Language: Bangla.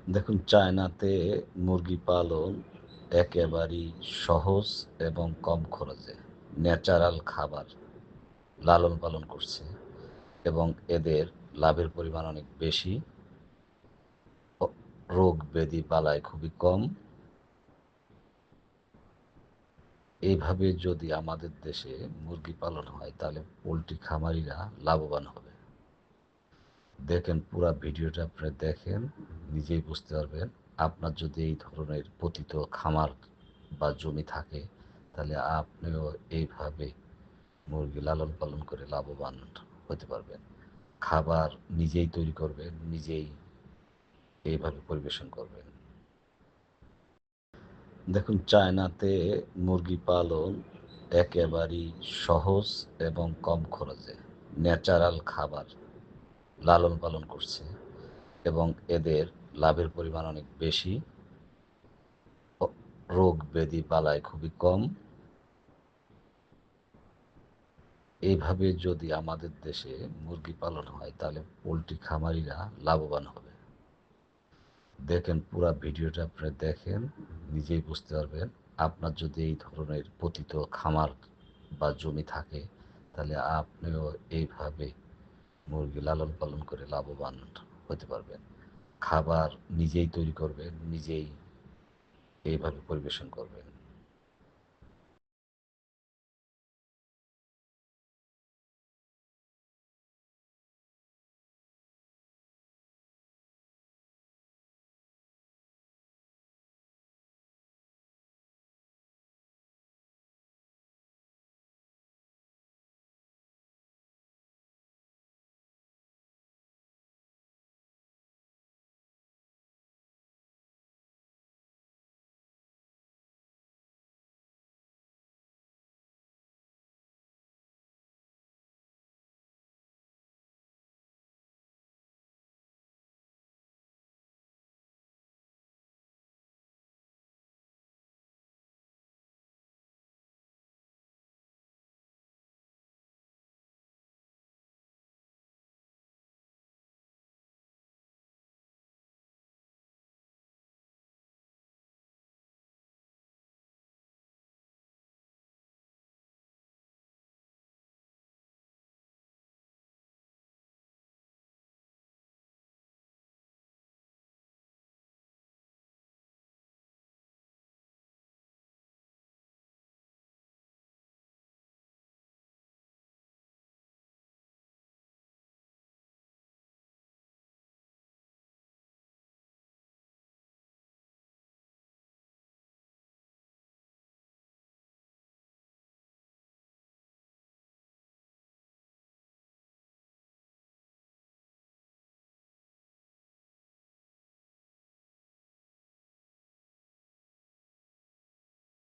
দেখুন, চায়নাতে মুরগি পালন একেবারেই সহজ এবং কম খরচে ন্যাচারাল খাবার লালন পালন করছে এবং এদের লাভের পরিমাণ অনেক বেশি। রোগ ব্যাধি বালায় খুবই কম। এইভাবে যদি আমাদের দেশে মুরগি পালন হয় তাহলে পোলট্রি খামারিরা লাভবান হবে। দেখেন, পুরা ভিডিওটা আপনারা দেখেন, নিজেই বুঝতে পারবেন। আপনার যদি এই ধরনের পতিত খামার বা জমি থাকে তাহলে আপনিও এইভাবে মুরগি লালন পালন করে লাভবান হতে পারবেন। খাবার নিজেই তৈরি করবেন, নিজেই এইভাবে পরিবেশন করবেন। দেখুন, চায়নাতে মুরগি পালন একেবারেই সহজ এবং কম খরচে ন্যাচারাল খাবার লালন পালন করছে এবং এদের লাভের পরিমাণ অনেক বেশি। রোগ ব্যাধি বালায় খুবই কম। এইভাবে যদি আমাদের দেশে মুরগি পালন হয় তাহলে পোলট্রি খামারিরা লাভবান হবে। দেখেন, পুরা ভিডিওটা আপনারা দেখেন, নিজেই বুঝতে পারবেন। আপনার যদি এই ধরনের পতিত খামার বা জমি থাকে তাহলে আপনিও এইভাবে মুরগি লালন পালন করে লাভবান হতে পারবেন। খাবার নিজেই তৈরি করবেন, নিজেই এইভাবে পরিবেশন করবেন।